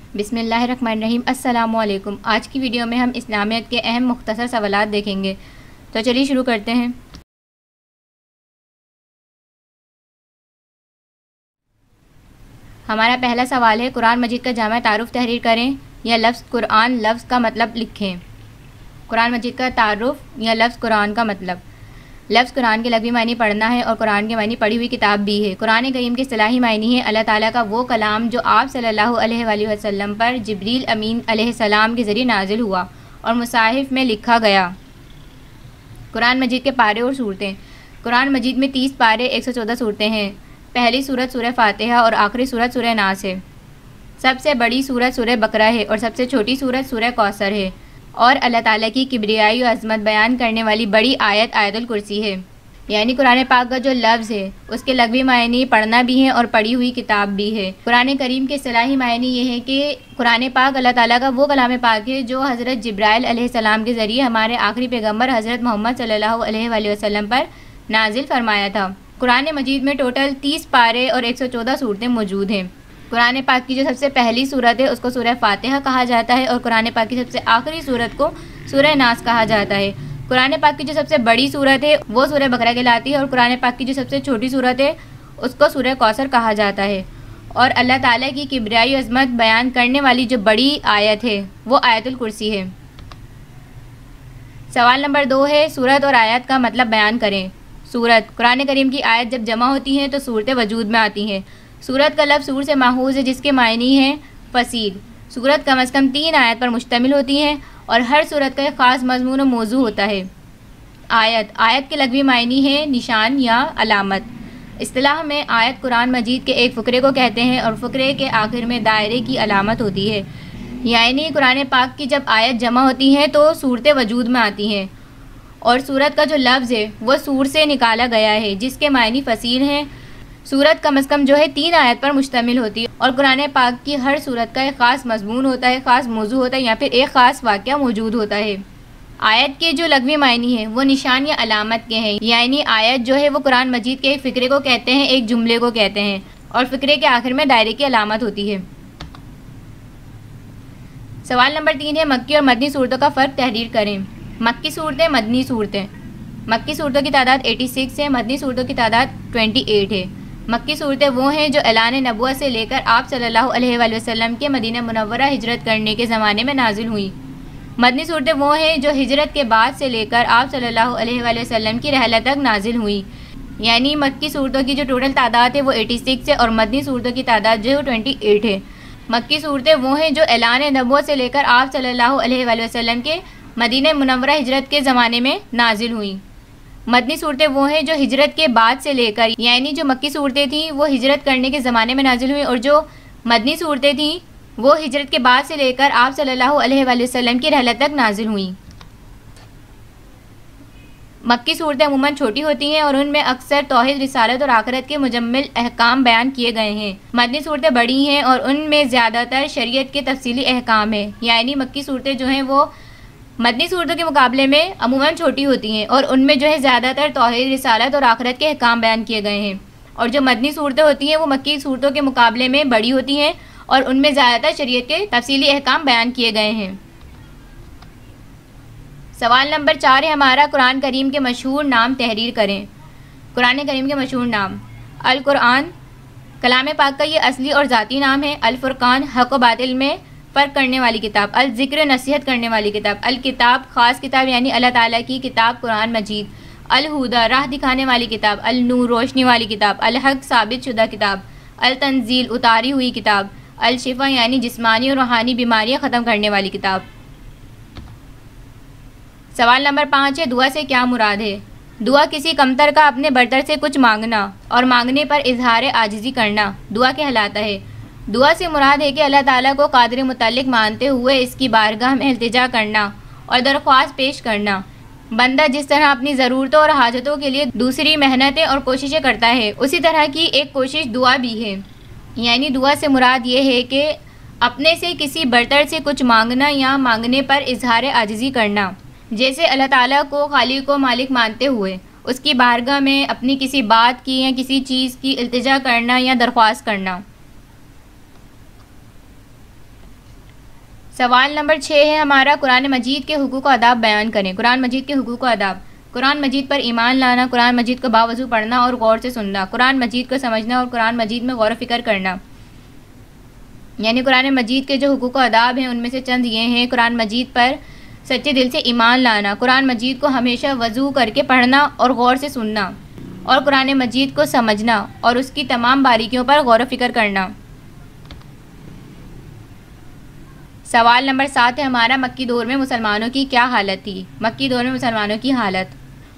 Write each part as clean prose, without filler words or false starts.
بسم اللہ الرحمن الرحیم۔ السلام علیکم۔ آج کی ویڈیو میں ہم اسلامیت کے اہم مختصر سوالات دیکھیں گے، تو چلیے شروع کرتے ہیں۔ ہمارا پہلا سوال ہے، قرآن مجید کا جامع تعارف تحریر کریں یا لفظ قرآن لفظ کا مطلب لکھیں۔ قرآن مجید کا تعارف یا لفظ قرآن کا مطلب۔ لفظ قرآن کے لغوی معنی پڑھنا ہے اور قرآن کے معنی پڑھی ہوئی کتاب بھی ہے۔ قرآن کریم کے اصطلاحی معنی ہے اللہ تعالیٰ کا وہ کلام جو آپ صلی اللہ علیہ وآلہ وسلم پر جبریل امین علیہ السلام کے ذریعے نازل ہوا اور مصاحف میں لکھا گیا۔ قرآن مجید کے پارے اور صورتیں۔ قرآن مجید میں 30 پارے 114 صورتیں ہیں۔ پہلی سورت سورہ فاتحہ اور آخری سورت سورہ ناس ہے۔ سب سے بڑی سورت سورہ بقرہ ہے اور سب سے چھوٹی سورت سورہ کوثر ہے، اور اللہ تعالیٰ کی کبریائی و عظمت بیان کرنے والی بڑی آیت آیت الکرسی ہے۔ یعنی قرآن پاک کا جو لفظ ہے اس کے لغوی معنی پڑھنا بھی ہے اور پڑھی ہوئی کتاب بھی ہے۔ قرآن کریم کے اصطلاحی معنی یہ ہے کہ قرآن پاک اللہ تعالیٰ کا وہ کلام پاک ہے جو حضرت جبرائیل علیہ السلام کے ذریعے ہمارے آخری پیغمبر حضرت محمد صلی اللہ علیہ وآلہ وسلم پر نازل فرمایا تھا۔ قرآن مجید میں ٹوٹل 30 پارے اور 114 صورتیں موجود ہیں۔ قرآن پاک کی جو سب سے پہلی سورت ہے اس کو سورہ فاتحہ کہا جاتا ہے، اور قرآن پاک کی سب سے آخری سورت کو سورہ ناس کہا جاتا ہے۔ قرآن پاک کی جو سب سے بڑی سورت ہے وہ سورہ بقرہ کہلاتی ہے، اور قرآن پاک کی جو سب سے چھوٹی سورت ہے اس کو سورہ کوثر کہا جاتا ہے۔ اور اللہ تعالیٰ کی کبریائی و عظمت بیان کرنے والی جو بڑی آیت ہے وہ آیت الکرسی ہے۔ سوال نمبر 2 ہے، سورت اور آیت کا مطلب بیان کریں۔ سورت، قرآن کریم کی آیت جب جمع ہوتی ہیں تو صورتیں وجود میں آتی ہیں۔ سورت کا لفظ سور سے ماخوذ ہے جس کے معنی ہیں فصیل۔ سورت کم از کم 3 آیت پر مشتمل ہوتی ہیں اور ہر سورت کا ایک خاص مضمون و موضوع ہوتا ہے۔ آیت کے لغوی معنی ہے نشان یا علامت۔ اصطلاح میں آیت قرآن مجید کے ایک فقرے کو کہتے ہیں اور فقرے کے آخر میں دائرے کی علامت ہوتی ہے۔ یعنی قرآن پاک کی جب آیت جمع ہوتی ہیں تو صورتیں وجود میں آتی ہیں، اور سورت کا جو لفظ ہے وہ سور سے نکالا گیا ہے جس کے معنی فصیل ہیں۔ سورت کم از کم 3 آیت پر مشتمل ہوتی ہے، اور قرآن پاک کی ہر سورت کا ایک خاص مضمون ہوتا ہے، خاص موضوع ہوتا ہے یا پھر ایک خاص واقعہ موجود ہوتا ہے۔ آیت کے جو لغوی معنی ہیں وہ نشان یا علامت کے ہیں، یعنی آیت جو ہے وہ قرآن مجید کے ایک فقرے کو کہتے ہیں، ایک جملے کو کہتے ہیں، اور فقرے کے آخر میں دائرے کی علامت ہوتی ہے۔ سوال نمبر 3 ہے، مکی اور مدنی صورتوں کا فرق تحریر کریں۔ مکی صورتیں، مدنی صورتیں۔ مکی صورتوں کی تعداد 86 ہے، مدنی صورتوں کی تعداد 28 ہے۔ مکی صورتیں وہ ہیں جو اعلان نبوت سے لے کر آپ صلی اللہ علیہ وآلہ وسلم کے مدینہ منورہ ہجرت کرنے کے زمانے میں نازل ہوئیں۔ مدنی صورتیں وہ ہیں جو ہجرت کے بعد سے لے کر آپ صلی اللہ علیہ وآلہ وسلم کی رحلت تک نازل ہوئیں۔ یعنی مکی صورتوں کی جو ٹوٹل تعداد ہے وہ 86 ہے اور مدنی صورتوں کی تعداد جو ہے وہ 28 ہے۔ مکی صورتیں وہ ہیں جو اعلان نبوت سے لے کر آپ صلی اللہ علیہ وآلہ وسلم کے مدینہ منورہ ہجرت کے زمانے میں نازل ہوئیں۔ مدنی صورتیں وہ ہیں جو ہجرت کے بعد سے لے کر، یعنی جو مکی صورتیں تھیں وہ ہجرت کرنے کے زمانے میں نازل ہوئیں، اور جو مدنی صورتیں تھیں وہ ہجرت کے بعد سے لے کر آپ صلی اللہ علیہ وآلہ وسلم کی رحلت تک نازل ہوئیں۔ مکی صورتیں عموماً چھوٹی ہوتی ہیں اور ان میں اکثر توحید، رسالت اور آخرت کے مجمل احکام بیان کیے گئے ہیں۔ مدنی صورتیں بڑی ہیں اور ان میں زیادہ تر شریعت کے تفصیلی احکام ہیں، یعنی مکی صورتیں جو ہیں وہ مدنی صورتوں کے مقابلے میں عموماً چھوٹی ہوتی ہیں اور ان میں جو ہے زیادہ تر توحید، رسالت اور آخرت کے احکام بیان کیے گئے ہیں، اور جو مدنی صورتیں ہوتی ہیں وہ مکی صورتوں کے مقابلے میں بڑی ہوتی ہیں اور ان میں زیادہ تر شریعت کے تفصیلی احکام بیان کیے گئے ہیں۔ سوال نمبر 4 ہے، ہمارا قرآن کریم کے مشہور نام تحریر کریں۔ قرآن کریم کے مشہور نام۔ القرآن، کلام پاک کا یہ اصلی اور ذاتی نام ہے۔ الفرقان، حق و باطل میں فرق کرنے والی کتاب۔ الذکر، نصیحت کرنے والی کتاب۔ الکتاب، خاص کتاب یعنی اللہ تعالیٰ کی کتاب قرآن مجید۔ الہدیٰ، راہ دکھانے والی کتاب۔ النور، روشنی والی کتاب۔ الحق، ثابت شدہ کتاب۔ التنزیل، اتاری ہوئی کتاب۔ الشفا یعنی جسمانی اور روحانی بیماریاں ختم کرنے والی کتاب۔ سوال نمبر 5 ہے، دعا سے کیا مراد ہے؟ دعا کسی کمتر کا اپنے برتر سے کچھ مانگنا اور مانگنے پر اظہار عاجزی کرنا دعا کہلاتا ہے۔ دعا سے مراد ہے کہ اللہ تعالیٰ کو قادر متعلق مانتے ہوئے اس کی بارگاہ میں التجا کرنا اور درخواست پیش کرنا۔ بندہ جس طرح اپنی ضرورتوں اور حاجتوں کے لیے دوسری محنتیں اور کوششیں کرتا ہے، اسی طرح کی ایک کوشش دعا بھی ہے۔ یعنی دعا سے مراد یہ ہے کہ اپنے سے کسی برتر سے کچھ مانگنا یا مانگنے پر اظہار عاجزی کرنا، جیسے اللہ تعالیٰ کو خالق و مالک مانتے ہوئے اس کی بارگاہ میں اپنی کسی بات کی یا کسی چیز کی التجا کرنا یا درخواست کرنا۔ سوال نمبر 6 ہے ہمارا، قرآن مجید کے حقوق و آداب بیان کریں۔ قرآن مجید کے حقوق و آداب: قرآن مجید پر ایمان لانا، قرآن مجید کو باوضو پڑھنا اور غور سے سننا، قرآن مجید کو سمجھنا اور قرآن مجید میں غور و فکر کرنا۔ یعنی قرآن مجید کے جو حقوق و آداب ہیں ان میں سے چند یہ ہیں: قرآن مجید پر سچے دل سے ایمان لانا، قرآن مجید کو ہمیشہ وضو کر کے پڑھنا اور غور سے سننا، اور قرآن مجید کو سمجھنا اور اس کی تمام باریکیوں پر غور و فکر کرنا۔ سوال نمبر 7 ہے ہمارا، مکی دور میں مسلمانوں کی کیا حالت تھی؟ مکی دور میں مسلمانوں کی حالت: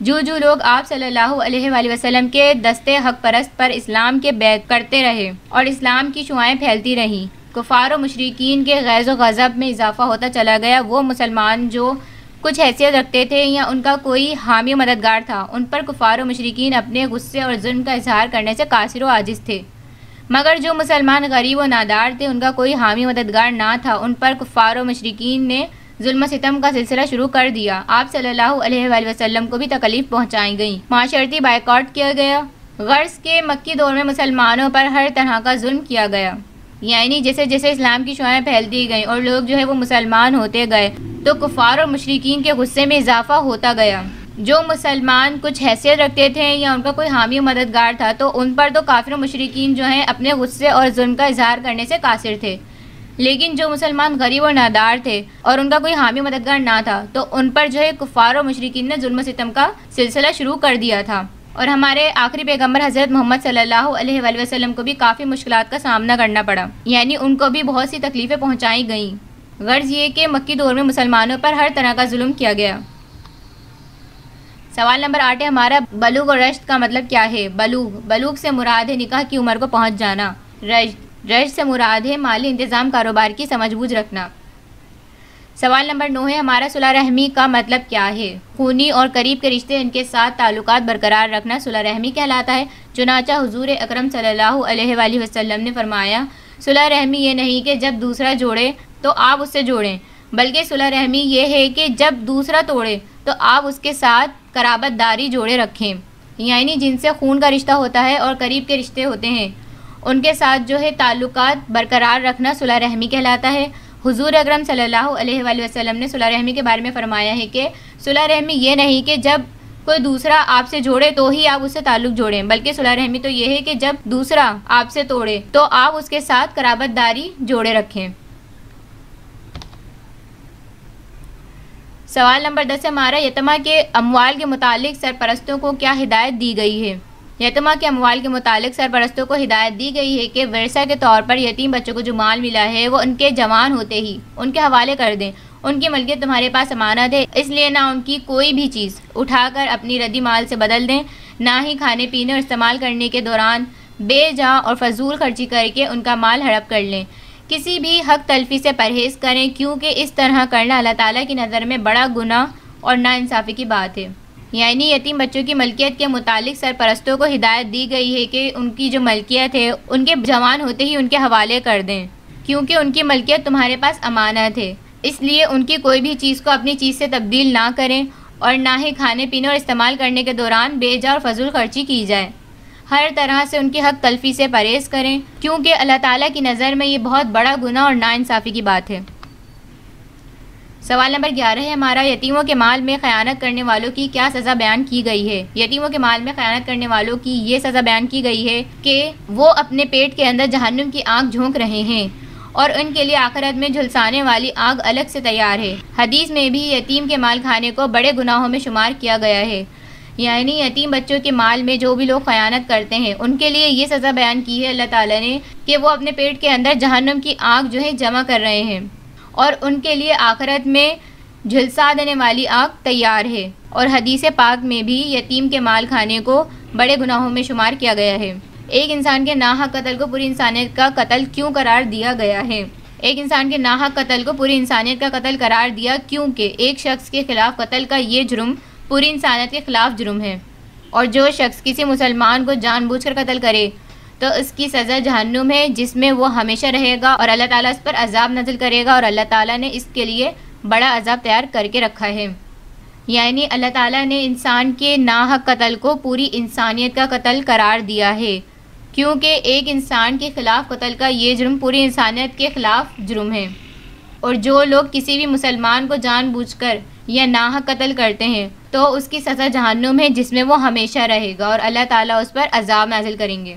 جو لوگ آپ صلی اللہ علیہ وآلہ وسلم کے دستے حق پرست پر اسلام کے بیعت کرتے رہے اور اسلام کی شعائیں پھیلتی رہیں، کفار و مشرکین کے غیظ و غضب میں اضافہ ہوتا چلا گیا۔ وہ مسلمان جو کچھ حیثیت رکھتے تھے یا ان کا کوئی حامی و مددگار تھا، ان پر کفار و مشرکین اپنے غصے اور ظلم کا اظہار کرنے سے قاصر و عاجز تھے، مگر جو مسلمان غریب و نادار تھے، ان کا کوئی حامی مددگار نہ تھا، ان پر کفار و مشرکین نے ظلم و ستم کا سلسلہ شروع کر دیا۔ آپ صلی اللہ علیہ وآلہ وسلم کو بھی تکلیف پہنچائی گئی، معاشرتی بائیکاٹ کیا گیا۔ غرض کے مکی دور میں مسلمانوں پر ہر طرح کا ظلم کیا گیا، یعنی جیسے جیسے اسلام کی شعائیں پھیلتی گئیں اور لوگ وہ مسلمان ہوتے گئے تو کفار اور مشرکین کے غصے میں اضافہ ہوتا گیا۔ جو مسلمان کچھ حیثیت رکھتے تھے یا ان کا کوئی حامی و مددگار تھا تو ان پر تو کافر و مشرکین اپنے غصے اور ظلم کا اظہار کرنے سے قاصر تھے، لیکن جو مسلمان غریب اور نادار تھے اور ان کا کوئی حامی و مددگار نہ تھا تو ان پر کفار و مشرکین نے ظلم و ستم کا سلسلہ شروع کر دیا تھا، اور ہمارے آخری پیغمبر حضرت محمد صلی اللہ علیہ وآلہ وسلم کو بھی کافی مشکلات کا سامنا کرنا پڑا، یعنی ان کو بھی بہت سی تکلیفیں پہنچائی گئیں۔ غرض یہ کہ مکی دور میں مسلمانوں پر ہر طرح کا ظلم کیا گیا۔ سوال نمبر 8 ہے ہمارا، بلوغ اور رشد کا مطلب کیا ہے؟ بلوغ سے مراد ہے نکاح کی عمر کو پہنچ جانا۔ رشد سے مراد ہے مالی انتظام، کاروبار کی سمجھ بوجھ رکھنا۔ سوال نمبر 9 ہے ہمارا، صلح رحمی کا مطلب کیا ہے؟ خونی اور قریب کے رشتے، ان کے ساتھ تعلقات برقرار رکھنا صلح رحمی کہلاتا ہے۔ چنانچہ حضور اکرم صلی اللہ علیہ وآلہ وسلم نے فرمایا، صلح رحمی یہ نہیں کہ جب دوسرا جوڑے تو آپ اس سے جوڑیں، بلکہ صلح رحمی یہ ہے کہ جب دوسرا توڑے تو آپ اس کے ساتھ قرابت داری جوڑے رکھیں، یعنی جن سے خون کا رشتہ ہوتا ہے اور قریب کے رشتے ہوتے ہیں ان کے ساتھ تعلقات برقرار رکھنا صلح رحمی کہلاتا ہے۔ حضور اکرم صلی اللہ علیہ وآلہ وسلم نے صلح رحمی کے بارے میں فرمایا ہے کہ صلح رحمی یہ نہیں کہ جب کوئی دوسرا آپ سے جوڑے تو ہی آپ اس سے تعلق جوڑیں، بلکہ صلح رحمی تو یہ ہے کہ جب دوسرا آپ سے توڑے تو آپ اس کے ساتھ قرابت داری جوڑے رکھیں۔ سوال نمبر 10 ہمارا، یتیمہ کے اموال کے متعلق سرپرستوں کو کیا ہدایت دی گئی ہے؟ یتیمہ کے اموال کے متعلق سرپرستوں کو ہدایت دی گئی ہے کہ ورثہ کے طور پر یتیم بچوں کو جو مال ملا ہے وہ ان کے جوان ہوتے ہی ان کے حوالے کر دیں۔ ان کی ملکیت تمہارے پاس امانت ہے، اس لیے نہ ان کی کوئی بھی چیز اٹھا کر اپنی ردی مال سے بدل دیں، نہ ہی کھانے پینے اور استعمال کرنے کے دوران بے جا اور فضول خرچی کر کے ان کا مال ہڑپ کر لیں۔ کسی بھی حق تلفی سے پرہیز کریں، کیونکہ اس طرح کرنا اللہ تعالیٰ کی نظر میں بڑا گناہ اور ناانصافی کی بات ہے۔ یعنی یتیم بچوں کی ملکیت کے متعلق سرپرستوں کو ہدایت دی گئی ہے کہ ان کی جو ملکیت ہے ان کے جوان ہوتے ہی ان کے حوالے کر دیں، کیونکہ ان کی ملکیت تمہارے پاس امانت ہے، اس لیے ان کی کوئی بھی چیز کو اپنی چیز سے تبدیل نہ کریں اور نہ ہی کھانے پینے اور استعمال کرنے کے دوران بے جا اور فضول خرچی کی جائے۔ ہر طرح سے ان کی حق تلفی سے پرہیز کریں، کیونکہ اللہ تعالیٰ کی نظر میں یہ بہت بڑا گناہ اور ناانصافی کی بات ہے۔ سوال نمبر 11 ہے ہمارا، یتیموں کے مال میں خیانت کرنے والوں کی کیا سزا بیان کی گئی ہے؟ یتیموں کے مال میں خیانت کرنے والوں کی یہ سزا بیان کی گئی ہے کہ وہ اپنے پیٹ کے اندر جہنم کی آگ جھونک رہے ہیں اور ان کے لیے آخرت میں جھلسانے والی آگ الگ سے تیار ہے۔ حدیث میں بھی یتیم کے مال کھانے کو بڑے گناہوں میں شمار کیا گیا ہے، یعنی یتیم بچوں کے مال میں جو بھی لوگ خیانت کرتے ہیں ان کے لیے یہ سزا بیان کی ہے اللہ تعالیٰ نے کہ وہ اپنے پیٹ کے اندر جہنم کی آگ جمع کر رہے ہیں اور ان کے لیے آخرت میں جھلسا دینے والی آگ تیار ہے۔ اور حدیث پاک میں بھی یتیم کے مال کھانے کو بڑے گناہوں میں شمار کیا گیا ہے۔ ایک انسان کے ناحق قتل کو پوری انسانیت کا قتل کیوں قرار دیا گیا ہے؟ ایک انسان کے ناحق قتل کو پوری انسانیت کا قتل قرار دیا کیونکہ ایک شخص کے خلاف قتل کا یہ جرم پوری انسانیت کے خلاف جرم ہے، اور جو شخص کسی مسلمان کو جان بوجھ کر قتل کرے تو اس کی سزا جہنم ہے، جس میں وہ ہمیشہ رہے گا اور اللہ تعالیٰ اس پر عذاب نازل کرے گا، اور اللہ تعالیٰ نے اس کے لیے بڑا عذاب تیار کر کے رکھا ہے۔ یعنی اللہ تعالیٰ نے انسان کے ناحق قتل کو پوری انسانیت کا قتل قرار دیا ہے، کیونکہ ایک انسان کے خلاف قتل کا یہ جرم پوری انسانیت کے خلاف جرم ہے۔ اور جو لوگ کسی بھی مسلمان کو جان بوجھ کر یا ناحق قتل کرتے ہیں تو اس کی سزا جہنم ہے جس میں وہ ہمیشہ رہے گا اور اللہ تعالیٰ اس پر عذاب نازل کریں گے۔